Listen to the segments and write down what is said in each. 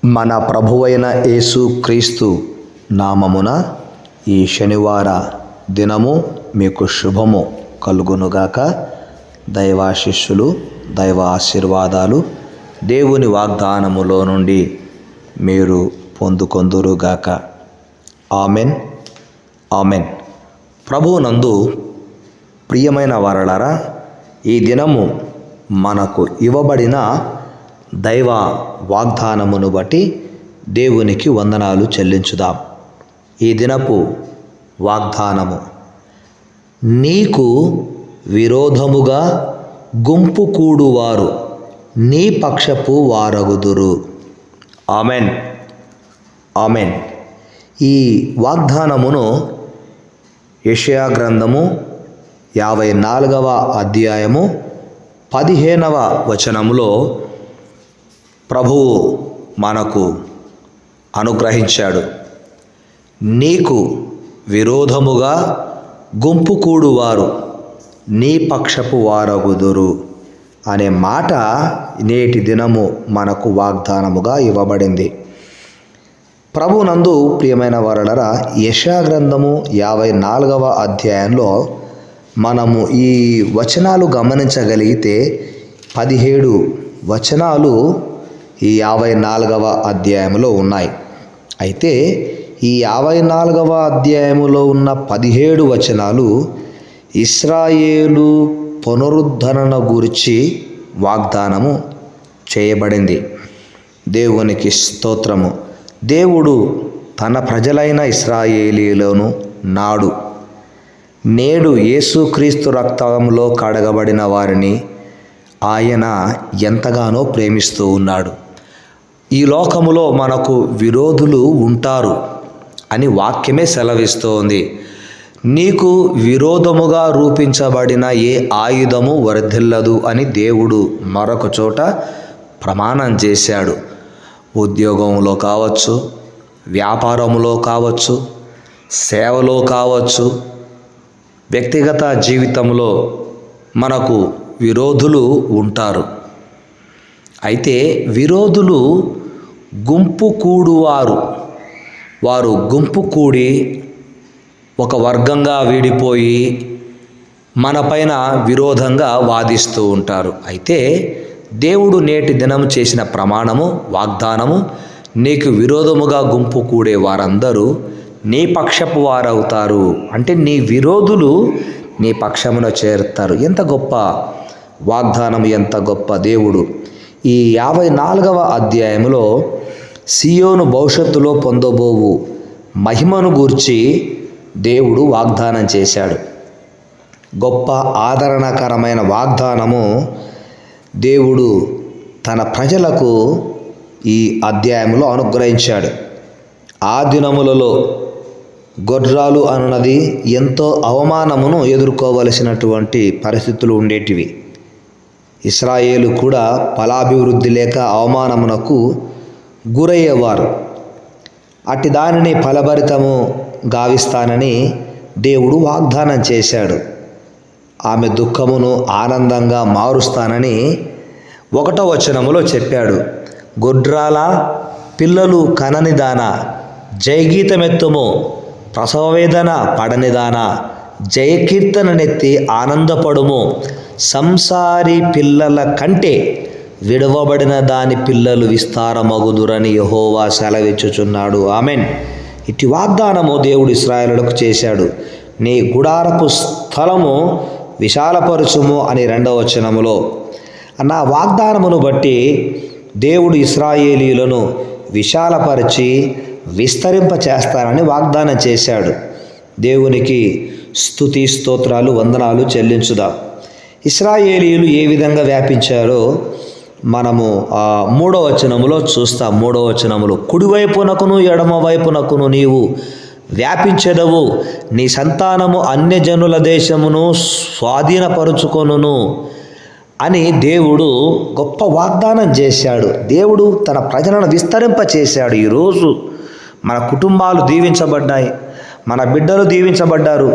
మన ప్రభువైన యేసు క్రీస్తు నామమున ఈ శనివార దినము మీకు శుభము కలుగునుగాక. దైవాశిష్యులు, దైవ ఆశీర్వాదాలు దేవుని వాగ్దానములో నుండి మీరు పొందుకొందురుగాక. Amen, amen. ప్రభువునందు ప్రియమైన వారలారా, ఈ దినము మనకు ఇవ్వబడిన దైవ వాగ్దానమును బట్టి దేవునికి వందనాలు చెల్లించుదాం. ఈ దినపు వాగ్దానము: నీకు విరోధముగా గుంపు కూడువారు నీ పక్షపు వారగుదురు. Amen, amen. ఈ వాగ్దానమును యెషయా గ్రంథము 54వ అధ్యాయము 15వ వచనములో ప్రభువు మనకు అనుగ్రహించాడు. నీకు విరోధముగా గుంపు కూడువారు నీ పక్షపు వారగుదురు అనే మాట నేటి దినము మనకు వాగ్దానముగా ఇవ్వబడింది. ప్రభునందు ప్రియమైన వారలారా, యెషయా గ్రంథము 54వ అధ్యాయంలో మనము ఈ వచనాలు గమనించగలిగితే 17 వచనాలు ఈ 54వ అధ్యాయంలో ఉన్నాయి. అయితే ఈ 54వ అధ్యాయములో ఉన్న 17 వచనాలు ఇశ్రాయేలు పునరుద్ధరణ గురించి వాగ్దానము చేయబడింది. దేవునికి స్తోత్రము. దేవుడు తన ప్రజలైన ఇశ్రాయేలీయులను నేడు యేసుక్రీస్తు రక్తంలో కడగబడిన వారిని ఆయన ఎంతగానో ప్రేమిస్తూ ఉన్నాడు. ఈ లోకములో మనకు విరోధులు ఉంటారు అని వాక్యమే సెలవిస్తోంది. నీకు విరోధముగా రూపించబడిన ఏ ఆయుధము వర్ధిల్లదు అని దేవుడు మరొక చోట ప్రమాణం చేశాడు. ఉద్యోగంలో కావచ్చు, వ్యాపారంలో కావచ్చు, సేవలో కావచ్చు, వ్యక్తిగత జీవితంలో మనకు విరోధులు ఉంటారు. అయితే విరోధులు గుంపు కూడువారు. వారు గుంపు కూడి ఒక వర్గంగా విడిపోయి మనపైన విరోధంగా వాదిస్తూ ఉంటారు. అయితే దేవుడు నేటి దినం చేసిన ప్రమాణము, వాగ్దానము: నీకు విరోధముగా గుంపు కూడే వారందరూ నీ పక్షపు వారవుతారు. అంటే నీ విరోధులు నీ పక్షమున చేరుతారు. ఎంత గొప్ప వాగ్దానం, ఎంత గొప్ప దేవుడు! ఈ 54వ అధ్యాయంలో సియోను భవిష్యత్తులో పొందబోవు మహిమను గూర్చి దేవుడు వాగ్దానం చేశాడు. గొప్ప ఆదరణకరమైన వాగ్దానము దేవుడు తన ప్రజలకు ఈ అధ్యాయంలో అనుగ్రహించాడు. ఆ దినములలో గొర్రాలు అన్నది ఎంతో అవమానమును ఎదుర్కోవలసినటువంటి పరిస్థితులు ఉండేటివి. ఇశ్రాయేలు కూడా ఫలాభివృద్ధి లేక అవమానమునకు గురయ్యేవారు. అట్టి దానిని ఫలభరితము గావిస్తానని దేవుడు వాగ్దానం చేశాడు. ఆమె దుఃఖమును ఆనందంగా మారుస్తానని 1వ వచనములో చెప్పాడు. గొడ్రాల పిల్లలు కననిదానా, జయగీతమెత్తుము, ప్రసవవేదన పడనిదానా, జయకీర్తననెత్తి ఆనందపడుము. సంసారి పిల్లల కంటే విడవబడిన దాని పిల్లలు విస్తారమగుదురని యెహోవా సెలవిచ్చుచున్నాడు. ఆమెన్. ఇట్టి వాగ్దానము దేవుడు ఇశ్రాయేలులకు చేశాడు. నీ గుడారపు స్థలము విశాలపరచుము అని 2వ వచనములో. నా వాగ్దానమును బట్టి దేవుడు ఇశ్రాయేలీయులను విశాలపరిచి విస్తరింప చేస్తానని వాగ్దానం చేశాడు. దేవునికి స్తుతి, స్తోత్రాలు, వందనాలు చెల్లించుదాం. ఇశ్రాయేలీయులు ఏ విధంగా వ్యాపించారో మనము 3వ వచనములో చూస్తాం. 3వ వచనములో: కుడివైపునకును ఎడమ వైపునకును నీవు వ్యాపించెదవు, నీ సంతానము అన్యజనుల దేశమును స్వాధీనపరుచుకొనును అని దేవుడు గొప్ప వాగ్దానం చేశాడు. దేవుడు తన ప్రజలను విస్తరింపచేశాడు. ఈరోజు మన కుటుంబాలు దీవించబడ్డాయి, మన బిడ్డలు దీవించబడ్డారు,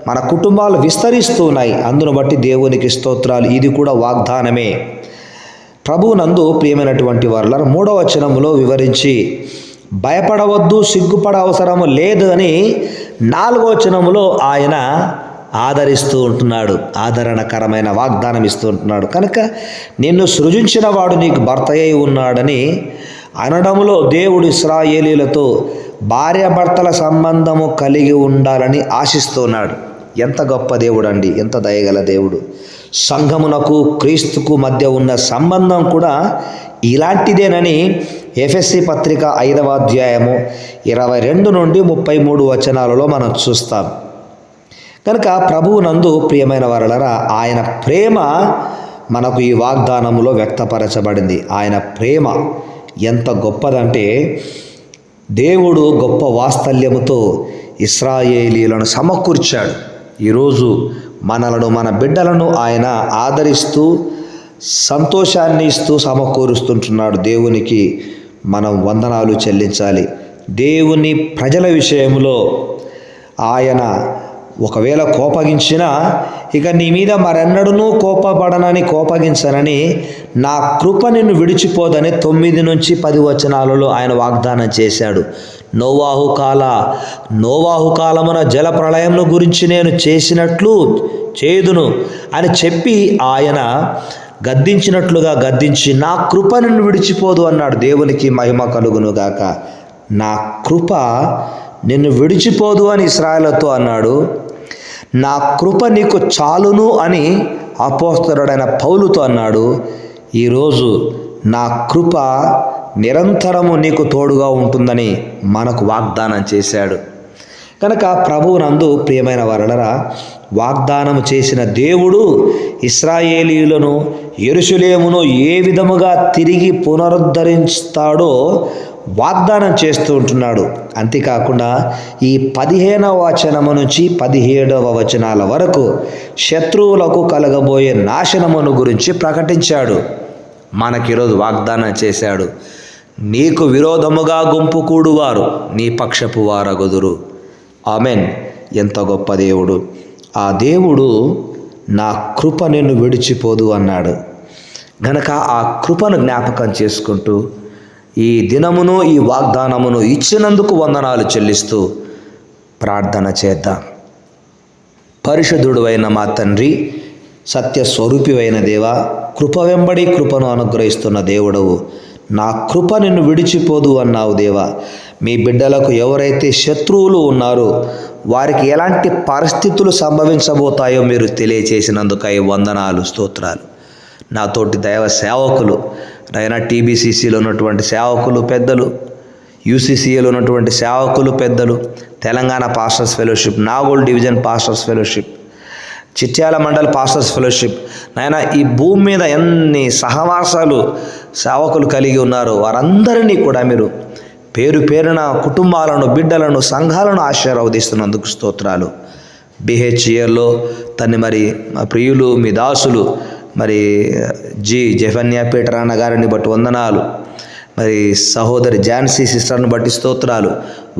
మన కుటుంబాలు విస్తరిస్తున్నాయి. అందును బట్టి దేవునికి స్తోత్రాలు. ఇది కూడా వాగ్దానమే. ప్రభువునందు ప్రియమైనటువంటి వారులారా, 3వ వచనములో వివరించి భయపడవద్దు, సిగ్గుపడ అవసరము లేదు అని 4వ వచనములో ఆయన ఆదరిస్తూ ఉంటున్నాడు. ఆదరణకరమైన వాగ్దానం ఇస్తూ ఉంటున్నాడు. కనుక నిన్ను సృజించిన వాడు నీకు భర్త అయి ఉన్నాడని అనడములో దేవుడు ఇశ్రాయేలీలతో భార్యాభర్తల సంబంధము కలిగి ఉండాలని ఆశిస్తున్నాడు. ఎంత గొప్ప దేవుడు అండి, ఎంత దయగల దేవుడు. సంఘమునకు క్రీస్తుకు మధ్య ఉన్న సంబంధం కూడా ఇలాంటిదేనని ఎఫెసీ పత్రిక 5వ అధ్యాయము 22 నుండి 33 వచనాలలో మనం చూస్తాం. కనుక ప్రభువునందు ప్రియమైన వారలారా, ఆయన ప్రేమ మనకు ఈ వాగ్దానములో వ్యక్తపరచబడింది. ఆయన ప్రేమ ఎంత గొప్పదంటే, దేవుడు గొప్ప వాత్సల్యముతో ఇశ్రాయేలీయులను సమకూర్చాడు. ఈరోజు మనలను, మన బిడ్డలను ఆయన ఆదరిస్తూ సంతోషాన్ని ఇస్తూ సమకూరుస్తుంటున్నాడు. దేవునికి మనం వందనాలు చెల్లించాలి. దేవుని ప్రజల విషయంలో ఆయన ఒకవేళ కోపగించినా ఇక నీ మీద మరెన్నడూ కోపగించనని, నా కృప నిన్ను విడిచిపోదని 9 నుంచి 10 వచనాలలో ఆయన వాగ్దానం చేశాడు. నోవాహు కాలమున జల ప్రళయమును గురించి నేను చేసినట్లు చేదును అని చెప్పి ఆయన గద్దించినట్లుగా గద్దించి నా కృప నిన్ను విడిచిపోదు అన్నాడు. దేవునికి మహిమ కలుగును గాక. నా కృప నిన్ను విడిచిపోదు అని ఇశ్రాయేలుతో అన్నాడు. నా కృప నీకు చాలును అని అపోస్తలుడైన పౌలుతో అన్నాడు. ఈరోజు నా కృప నిరంతరము నీకు తోడుగా ఉంటుందని మనకు వాగ్దానం చేశాడు. కనుక ప్రభువునందు ప్రియమైన వారలారా, వాగ్దానం చేసిన దేవుడు ఇశ్రాయేలీయులను, యెరూషలేమును ఏ విధముగా తిరిగి పునరుద్ధరిస్తాడో వాగ్దానం చేస్తూ ఉంటున్నాడు. అంతేకాకుండా ఈ 15వ వచనము నుంచి 17వ వచనాల వరకు శత్రువులకు కలగబోయే నాశనమును గురించి ప్రకటించాడు. మనకిరోజు వాగ్దానం చేశాడు. నీకు విరోధముగా గుంపు కూడువారు నీ పక్షపు వారగుదురు. ఆమెన్. ఎంత గొప్ప దేవుడు! ఆ దేవుడు నా కృప నిన్ను విడిచిపోదు అన్నాడు. గనక ఆ కృపను జ్ఞాపకం చేసుకుంటూ ఈ దినమును, ఈ వాగ్దానమును ఇచ్చినందుకు వందనాలు చెల్లిస్తూ ప్రార్థన చేద్దాం. పరిశుద్ధుడువైన మా తండ్రి, సత్యస్వరూపివైన దేవా, కృప వెంబడి కృపను అనుగ్రహిస్తున్న దేవుడవు, నా కృప నిన్ను విడిచిపోదు అన్నావు దేవా. మీ బిడ్డలకు ఎవరైతే శత్రువులు ఉన్నారో వారికి ఎలాంటి పరిస్థితులు సంభవించబోతాయో మీరు తెలియచేసినందుకై వందనాలు, స్తోత్రాలు. నాతోటి దైవ సేవకులు, నైనా టీబీసీసీలో ఉన్నటువంటి సేవకులు పెద్దలు, యూసీసీఏలో ఉన్నటువంటి సేవకులు పెద్దలు, Telangana pastors fellowship, Nagole division pastors fellowship, Chityala mandal pastors fellowship, నైనా ఈ భూమి మీద ఎన్ని సహవాసాలు సేవకులు కలిగి ఉన్నారో వారందరినీ కూడా మీరు పేరు పేరున కుటుంబాలను, బిడ్డలను, సంఘాలను ఆశీర్వదిస్తున్నందుకు స్తోత్రాలు. బిహెచ్ఏలో తన్ని మరి ప్రియులు, మీ దాసులు మరి జెఫన్యా పీటర్ అన్న గారిని బట్టి వందనాలు. మరి సహోదరి ఝాన్సీ సిస్టర్ను బట్టి స్తోత్రాలు.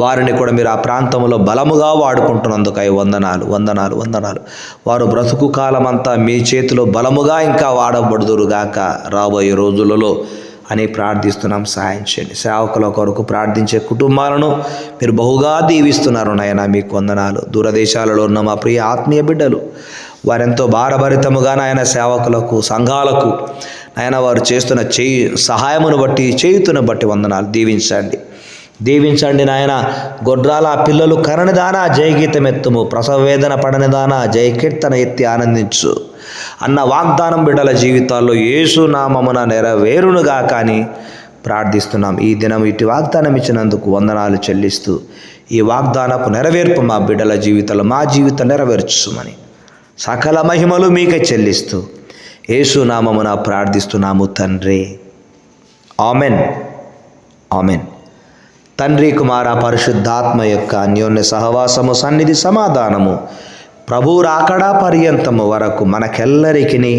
వారిని కూడా మీరు ఆ ప్రాంతంలో బలముగా వాడుకుంటున్నందుకై వందనాలు, వందనాలు, వందనాలు. వారు బ్రతుకు కాలమంతా మీ చేతిలో బలముగా ఇంకా వాడబడుదురుగాక రాబోయే రోజులలో అని ప్రార్థిస్తున్నాం. సహాయం చేయండి. సేవకుల కొరకు ప్రార్థించే కుటుంబాలను మీరు బహుగా దీవిస్తున్నారు నాయన, మీకు వందనాలు. దూరదేశాలలో ఉన్న మా ప్రియ ఆత్మీయ బిడ్డలు వారెంతో భారభరితముగా నాయన సేవకులకు, సంఘాలకు నాయన వారు చేస్తున్న సహాయమును బట్టి, చేయుతును బట్టి వందనాలు. దీవించండి నాయన. గొడ్రాల పిల్లలు కరణిదానా జయగీతం ఎత్తుము, ప్రసవ వేదన పడనిదానా జయ కీర్తన ఎత్తి ఆనందించు అన్న వాగ్దానం బిడ్డల జీవితాల్లో యేసు నామమున నెరవేరునుగా కానీ ప్రార్థిస్తున్నాం. ఈ దినం ఇటు వాగ్దానం ఇచ్చినందుకు వందనాలు చెల్లిస్తూ ఈ వాగ్దానపు నెరవేర్పు మా బిడ్డల జీవితంలో, మా జీవితం నెరవేర్చుమని సకల మహిమలు మీకే చెల్లిస్తూ యేసు నామమున ప్రార్థిస్తున్నాము తండ్రి. Amen, amen. తండ్రి, కుమార, పరిశుద్ధాత్మ యొక్క అన్యోన్య సహవాసము, సన్నిధి, సమాధానము ప్రభువు రాకడా పర్యంతము వరకు మనకెల్లరికిని,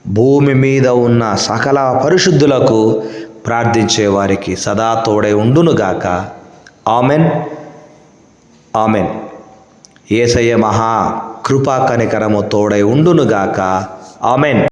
భూమి మీద ఉన్న సకల పరిశుద్ధులకు, ప్రార్థించే వారికి సదా తోడై ఉండునుగాక. Amen, amen. యేసయ్య మహా కృపా కనికరము తోడై ఉండునుగాక. ఆమెన్.